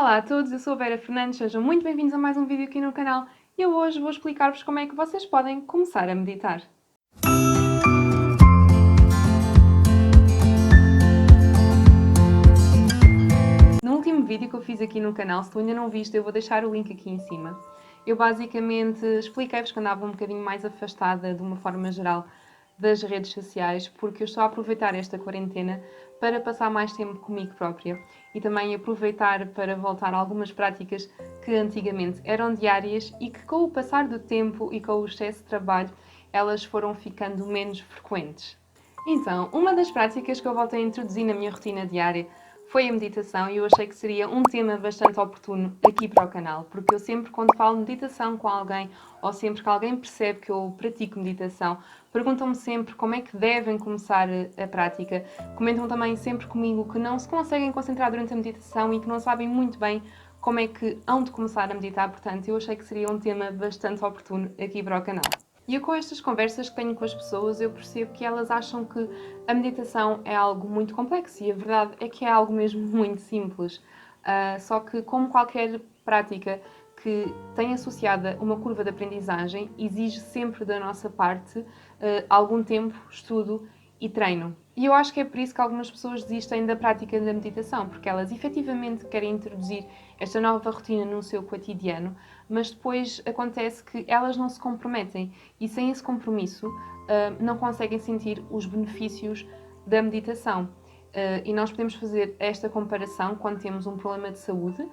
Olá a todos, eu sou a Vera Fernandes, sejam muito bem-vindos a mais um vídeo aqui no canal e eu hoje vou explicar-vos como é que vocês podem começar a meditar. No último vídeo que eu fiz aqui no canal, se tu ainda não viste, eu vou deixar o link aqui em cima. Eu basicamente expliquei-vos que andava um bocadinho mais afastada de uma forma geral das redes sociais, porque eu estou a aproveitar esta quarentena para passar mais tempo comigo própria e também aproveitar para voltar a algumas práticas que antigamente eram diárias e que com o passar do tempo e com o excesso de trabalho elas foram ficando menos frequentes. Então, uma das práticas que eu voltei a introduzir na minha rotina diária foi a meditação e eu achei que seria um tema bastante oportuno aqui para o canal, porque eu sempre quando falo meditação com alguém, ou sempre que alguém percebe que eu pratico meditação, perguntam-me sempre como é que devem começar a prática. Comentam também sempre comigo que não se conseguem concentrar durante a meditação e que não sabem muito bem como é que hão de começar a meditar, portanto eu achei que seria um tema bastante oportuno aqui para o canal. E eu, com estas conversas que tenho com as pessoas, eu percebo que elas acham que a meditação é algo muito complexo e a verdade é que é algo mesmo muito simples. Só que, como qualquer prática que tem associada uma curva de aprendizagem, exige sempre da nossa parte algum tempo, estudo e treino. E eu acho que é por isso que algumas pessoas desistem da prática da meditação, porque elas efetivamente querem introduzir esta nova rotina no seu cotidiano, mas depois acontece que elas não se comprometem e sem esse compromisso não conseguem sentir os benefícios da meditação. E nós podemos fazer esta comparação quando temos um problema de saúde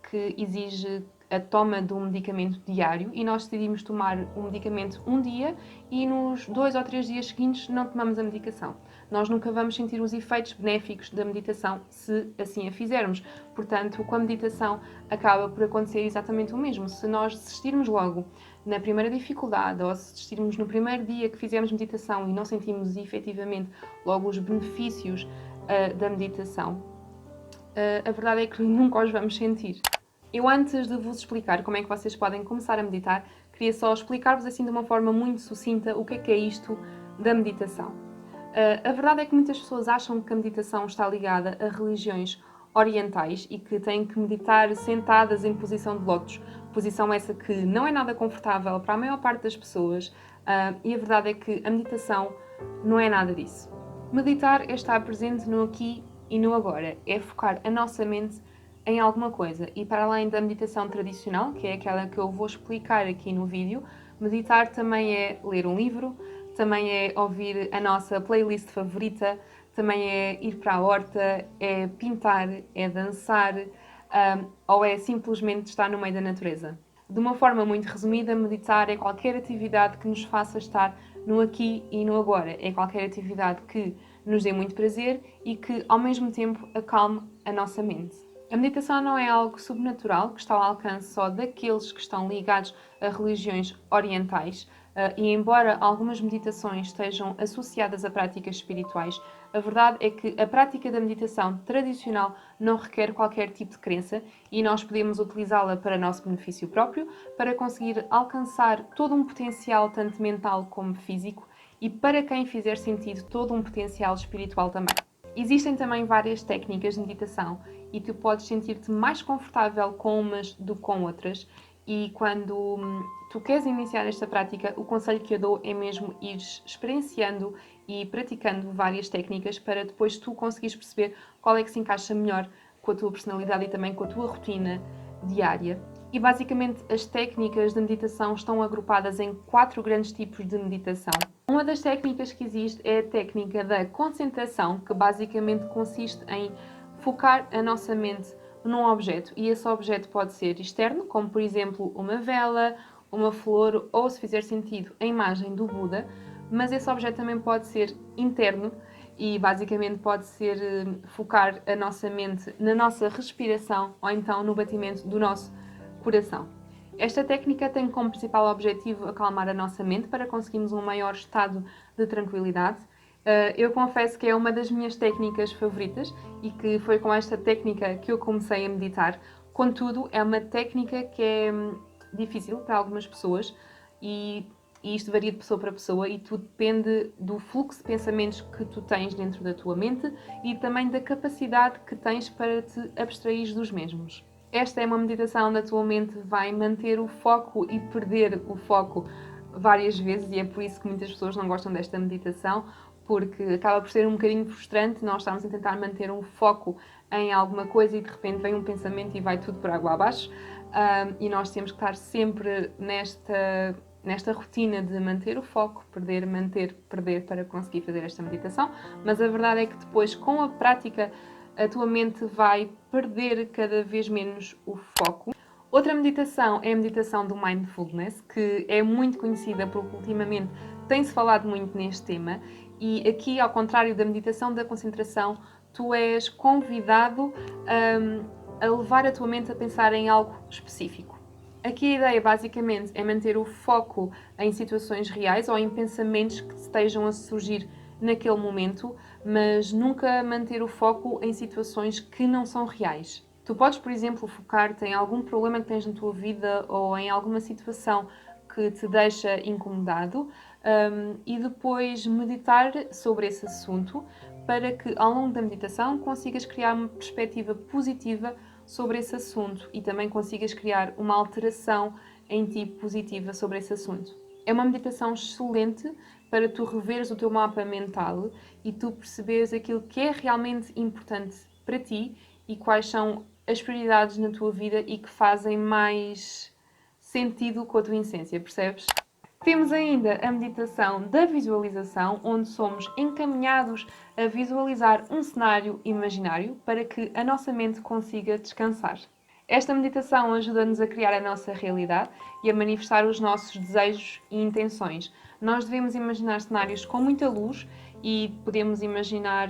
que exige a toma de um medicamento diário e nós decidimos tomar um medicamento um dia e nos 2 ou 3 dias seguintes não tomamos a medicação. Nós nunca vamos sentir os efeitos benéficos da meditação se assim a fizermos. Portanto, com a meditação acaba por acontecer exatamente o mesmo. Se nós desistirmos logo na primeira dificuldade ou se desistirmos no primeiro dia que fizemos meditação e não sentimos efetivamente logo os benefícios da meditação, a verdade é que nunca os vamos sentir. Eu, antes de vos explicar como é que vocês podem começar a meditar, queria só explicar-vos assim de uma forma muito sucinta o que é isto da meditação. A verdade é que muitas pessoas acham que a meditação está ligada a religiões orientais e que têm que meditar sentadas em posição de lótus, posição essa que não é nada confortável para a maior parte das pessoas, e a verdade é que a meditação não é nada disso. Meditar é estar presente no aqui e no agora, é focar a nossa mente em alguma coisa. E para além da meditação tradicional, que é aquela que eu vou explicar aqui no vídeo, meditar também é ler um livro, também é ouvir a nossa playlist favorita, também é ir para a horta, é pintar, é dançar, ou é simplesmente estar no meio da natureza. De uma forma muito resumida, meditar é qualquer atividade que nos faça estar no aqui e no agora. É qualquer atividade que nos dê muito prazer e que, ao mesmo tempo, acalme a nossa mente. A meditação não é algo sobrenatural que está ao alcance só daqueles que estão ligados a religiões orientais, e embora algumas meditações estejam associadas a práticas espirituais, a verdade é que a prática da meditação tradicional não requer qualquer tipo de crença e nós podemos utilizá-la para nosso benefício próprio, para conseguir alcançar todo um potencial tanto mental como físico e, para quem fizer sentido, todo um potencial espiritual também. Existem também várias técnicas de meditação e tu podes sentir-te mais confortável com umas do que com outras. E quando tu queres iniciar esta prática, o conselho que eu dou é mesmo ir experienciando e praticando várias técnicas para depois tu conseguires perceber qual é que se encaixa melhor com a tua personalidade e também com a tua rotina diária. E basicamente as técnicas de meditação estão agrupadas em 4 grandes tipos de meditação. Uma das técnicas que existe é a técnica da concentração, que basicamente consiste em focar a nossa mente num objeto, e esse objeto pode ser externo, como por exemplo uma vela, uma flor ou, se fizer sentido, a imagem do Buda, mas esse objeto também pode ser interno e basicamente pode ser focar a nossa mente na nossa respiração ou então no batimento do nosso coração. Esta técnica tem como principal objetivo acalmar a nossa mente para conseguirmos um maior estado de tranquilidade. Eu confesso que é uma das minhas técnicas favoritas e que foi com esta técnica que eu comecei a meditar. Contudo, é uma técnica que é difícil para algumas pessoas e isto varia de pessoa para pessoa e tudo depende do fluxo de pensamentos que tu tens dentro da tua mente e também da capacidade que tens para te abstrair dos mesmos. Esta é uma meditação onde a tua mente vai manter o foco e perder o foco várias vezes, e é por isso que muitas pessoas não gostam desta meditação, porque acaba por ser um bocadinho frustrante. Nós estamos a tentar manter um foco em alguma coisa e de repente vem um pensamento e vai tudo por água abaixo. E nós temos que estar sempre nesta rotina de manter o foco, perder, manter, perder, para conseguir fazer esta meditação. Mas a verdade é que depois, com a prática, a tua mente vai perder cada vez menos o foco. Outra meditação é a meditação do Mindfulness, que é muito conhecida porque ultimamente tem-se falado muito neste tema, e aqui, ao contrário da meditação da concentração, tu és convidado a levar a tua mente a pensar em algo específico. Aqui a ideia basicamente é manter o foco em situações reais ou em pensamentos que estejam a surgir naquele momento, mas nunca manter o foco em situações que não são reais. Tu podes, por exemplo, focar-te em algum problema que tens na tua vida ou em alguma situação que te deixa incomodado, e depois meditar sobre esse assunto para que, ao longo da meditação, consigas criar uma perspectiva positiva sobre esse assunto e também consigas criar uma alteração em ti positiva sobre esse assunto. É uma meditação excelente para tu reveres o teu mapa mental e tu perceberes aquilo que é realmente importante para ti e quais são as prioridades na tua vida e que fazem mais sentido com a tua essência, percebes? Temos ainda a meditação da visualização, onde somos encaminhados a visualizar um cenário imaginário para que a nossa mente consiga descansar. Esta meditação ajuda-nos a criar a nossa realidade e a manifestar os nossos desejos e intenções. Nós devemos imaginar cenários com muita luz e podemos imaginar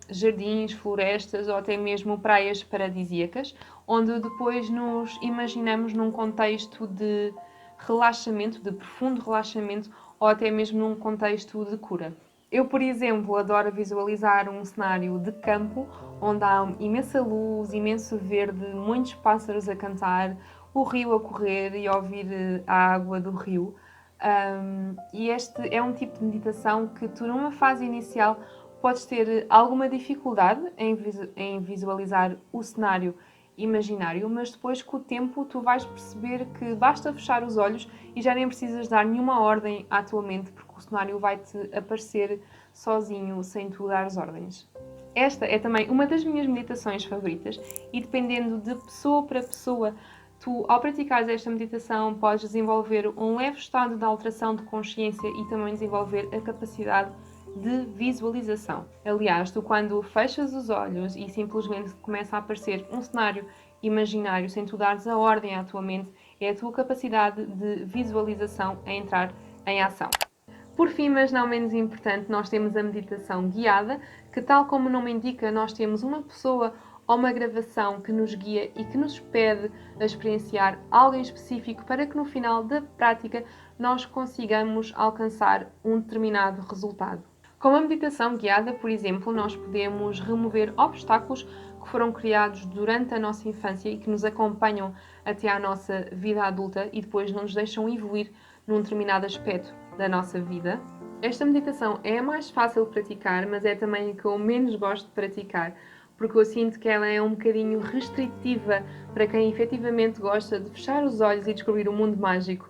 jardins, florestas ou até mesmo praias paradisíacas, onde depois nos imaginamos num contexto de relaxamento, de profundo relaxamento, ou até mesmo num contexto de cura. Eu, por exemplo, adoro visualizar um cenário de campo onde há imensa luz, imenso verde, muitos pássaros a cantar, o rio a correr e ouvir a água do rio. E este é um tipo de meditação que tu, numa fase inicial, podes ter alguma dificuldade em visualizar o cenário imaginário, mas depois, com o tempo, tu vais perceber que basta fechar os olhos e já nem precisas dar nenhuma ordem à tua mente, porque o cenário vai-te aparecer sozinho, sem tu dares ordens. Esta é também uma das minhas meditações favoritas e, dependendo de pessoa para pessoa, tu, ao praticares esta meditação, podes desenvolver um leve estado de alteração de consciência e também desenvolver a capacidade de visualização. Aliás, tu, quando fechas os olhos e simplesmente começa a aparecer um cenário imaginário sem tu dares a ordem à tua mente, é a tua capacidade de visualização a entrar em ação. Por fim, mas não menos importante, nós temos a meditação guiada, que, tal como o nome indica, nós temos uma pessoa ou uma gravação que nos guia e que nos pede a experienciar algo em específico para que no final da prática nós consigamos alcançar um determinado resultado. Com a meditação guiada, por exemplo, nós podemos remover obstáculos que foram criados durante a nossa infância e que nos acompanham até à nossa vida adulta e depois não nos deixam evoluir num determinado aspecto da nossa vida. Esta meditação é a mais fácil de praticar, mas é também a que eu menos gosto de praticar, porque eu sinto que ela é um bocadinho restritiva para quem efetivamente gosta de fechar os olhos e descobrir o mundo mágico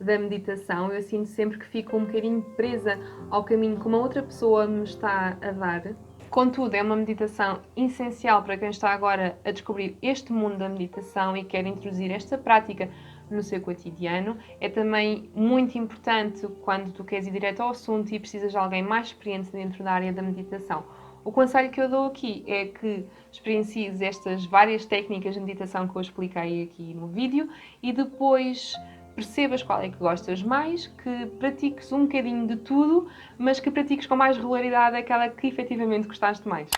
da meditação. Eu sinto sempre que fico um bocadinho presa ao caminho que uma outra pessoa me está a dar. Contudo, é uma meditação essencial para quem está agora a descobrir este mundo da meditação e quer introduzir esta prática no seu cotidiano. É também muito importante quando tu queres ir direto ao assunto e precisas de alguém mais experiente dentro da área da meditação. O conselho que eu dou aqui é que experiencies estas várias técnicas de meditação que eu expliquei aqui no vídeo e depois percebas qual é que gostas mais, que pratiques um bocadinho de tudo, mas que pratiques com mais regularidade aquela que efetivamente gostaste mais.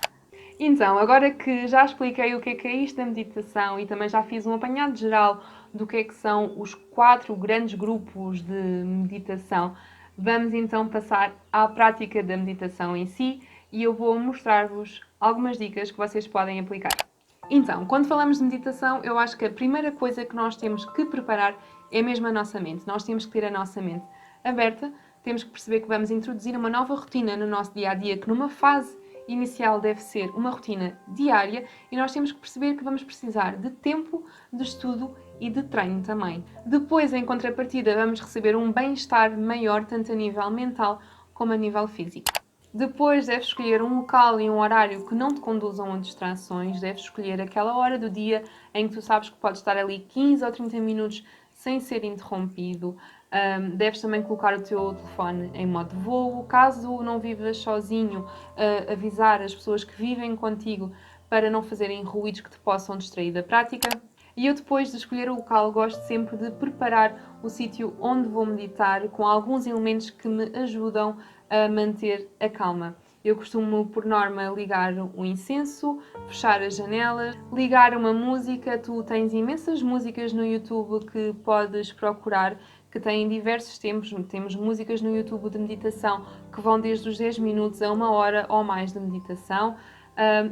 Então, agora que já expliquei o que é isto da meditação e também já fiz um apanhado geral do que são os 4 grandes grupos de meditação, vamos então passar à prática da meditação em si e eu vou mostrar-vos algumas dicas que vocês podem aplicar. Então, quando falamos de meditação, eu acho que a primeira coisa que nós temos que preparar é mesmo a nossa mente. Nós temos que ter a nossa mente aberta, temos que perceber que vamos introduzir uma nova rotina no nosso dia-a-dia, que numa fase inicial deve ser uma rotina diária e nós temos que perceber que vamos precisar de tempo, de estudo e de treino também. Depois, em contrapartida, vamos receber um bem-estar maior, tanto a nível mental como a nível físico. Depois, deves escolher um local e um horário que não te conduzam a distrações. Deves escolher aquela hora do dia em que tu sabes que podes estar ali 15 ou 30 minutos sem ser interrompido. Deves também colocar o teu telefone em modo de voo. Caso não vivas sozinho, avisar as pessoas que vivem contigo para não fazerem ruídos que te possam distrair da prática. E eu, depois de escolher o local, gosto sempre de preparar o sítio onde vou meditar com alguns elementos que me ajudam a manter a calma. Eu costumo, por norma, ligar um incenso, fechar as janelas, ligar uma música. Tu tens imensas músicas no YouTube que podes procurar, que têm diversos tempos. Temos músicas no YouTube de meditação que vão desde os 10 minutos a 1 hora ou mais de meditação.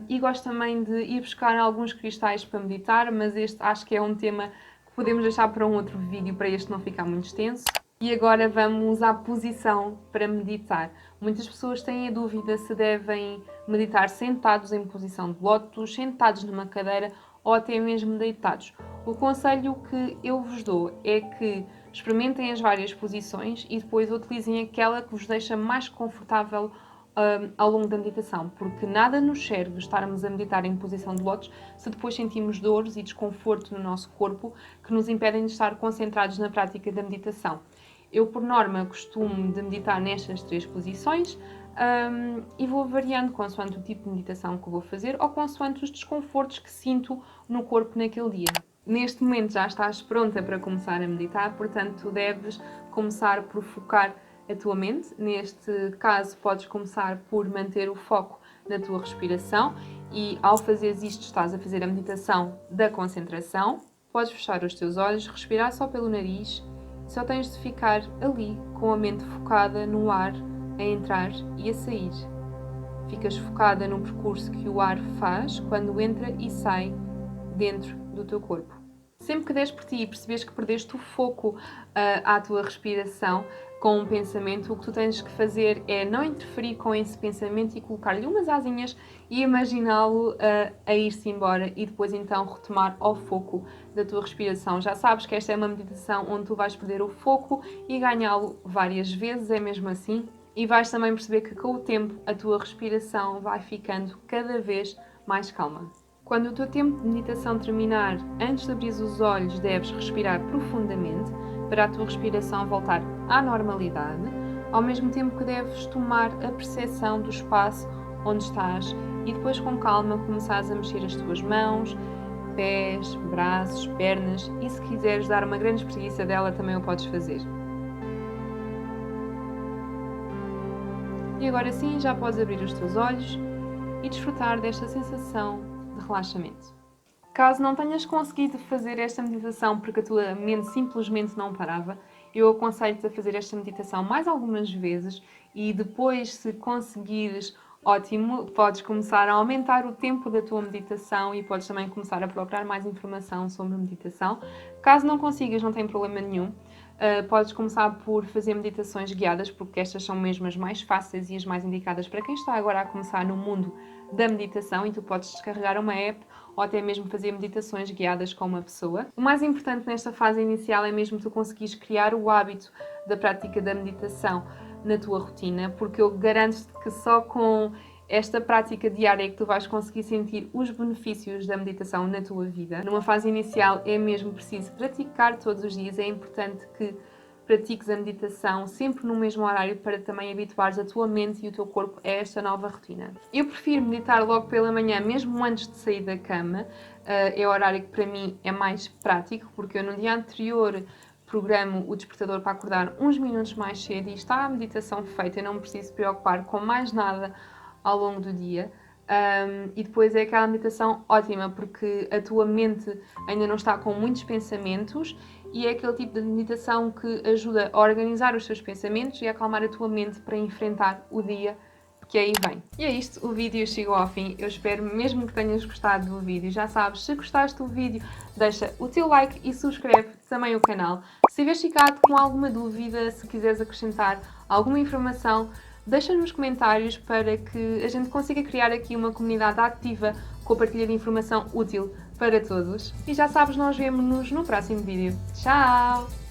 E gosto também de ir buscar alguns cristais para meditar, mas este acho que é um tema que podemos deixar para um outro vídeo, para este não ficar muito extenso. E agora vamos à posição para meditar. Muitas pessoas têm a dúvida se devem meditar sentados em posição de lótus, sentados numa cadeira ou até mesmo deitados. O conselho que eu vos dou é que experimentem as várias posições e depois utilizem aquela que vos deixa mais confortável ao longo da meditação, porque nada nos serve estarmos a meditar em posição de lótus se depois sentimos dores e desconforto no nosso corpo que nos impedem de estar concentrados na prática da meditação. Eu, por norma, costumo de meditar nestas 3 posições e vou variando consoante o tipo de meditação que vou fazer ou consoante os desconfortos que sinto no corpo naquele dia. Neste momento já estás pronta para começar a meditar, portanto deves começar por focar a tua mente. Neste caso, podes começar por manter o foco na tua respiração e, ao fazeres isto, estás a fazer a meditação da concentração. Podes fechar os teus olhos, respirar só pelo nariz. Só tens de ficar ali com a mente focada no ar a entrar e a sair. Ficas focada no percurso que o ar faz quando entra e sai dentro do teu corpo. Sempre que des por ti e percebes que perdeste o foco à tua respiração com um pensamento, o que tu tens que fazer é não interferir com esse pensamento e colocar-lhe umas asinhas e imaginá-lo a ir-se embora e depois então retomar ao foco da tua respiração. Já sabes que esta é uma meditação onde tu vais perder o foco e ganhá-lo várias vezes, é mesmo assim. E vais também perceber que com o tempo a tua respiração vai ficando cada vez mais calma. Quando o teu tempo de meditação terminar, antes de abrir os olhos, deves respirar profundamente para a tua respiração voltar à normalidade, ao mesmo tempo que deves tomar a percepção do espaço onde estás e depois com calma começares a mexer as tuas mãos, pés, braços, pernas e se quiseres dar uma grande espreguiça dela também o podes fazer. E agora sim já podes abrir os teus olhos e desfrutar desta sensação de relaxamento. Caso não tenhas conseguido fazer esta meditação porque a tua mente simplesmente não parava, eu aconselho-te a fazer esta meditação mais algumas vezes e depois, se conseguires, ótimo, podes começar a aumentar o tempo da tua meditação e podes também começar a procurar mais informação sobre meditação. Caso não consigas, não tem problema nenhum. Podes começar por fazer meditações guiadas, porque estas são mesmo as mais fáceis e as mais indicadas para quem está agora a começar no mundo da meditação, e tu podes descarregar uma app ou até mesmo fazer meditações guiadas com uma pessoa. O mais importante nesta fase inicial é mesmo tu conseguires criar o hábito da prática da meditação na tua rotina, porque eu garanto-te que só com esta prática diária é que tu vais conseguir sentir os benefícios da meditação na tua vida. Numa fase inicial é mesmo preciso praticar todos os dias, é importante que pratiques a meditação sempre no mesmo horário para também habituares a tua mente e o teu corpo a esta nova rotina. Eu prefiro meditar logo pela manhã, mesmo antes de sair da cama. É o horário que para mim é mais prático, porque eu no dia anterior programo o despertador para acordar uns minutos mais cedo e está a meditação feita, eu não me preciso preocupar com mais nada ao longo do dia. E depois é aquela meditação ótima, porque a tua mente ainda não está com muitos pensamentos e é aquele tipo de meditação que ajuda a organizar os teus pensamentos e a acalmar a tua mente para enfrentar o dia que aí vem. E é isto, o vídeo chegou ao fim. Eu espero mesmo que tenhas gostado do vídeo. Já sabes, se gostaste do vídeo, deixa o teu like e subscreve também o canal. Se tiveres ficado com alguma dúvida, se quiseres acrescentar alguma informação, Deixa nos comentários para que a gente consiga criar aqui uma comunidade ativa com a partilha de informação útil para todos. E já sabes, nós vemo-nos no próximo vídeo. Tchau!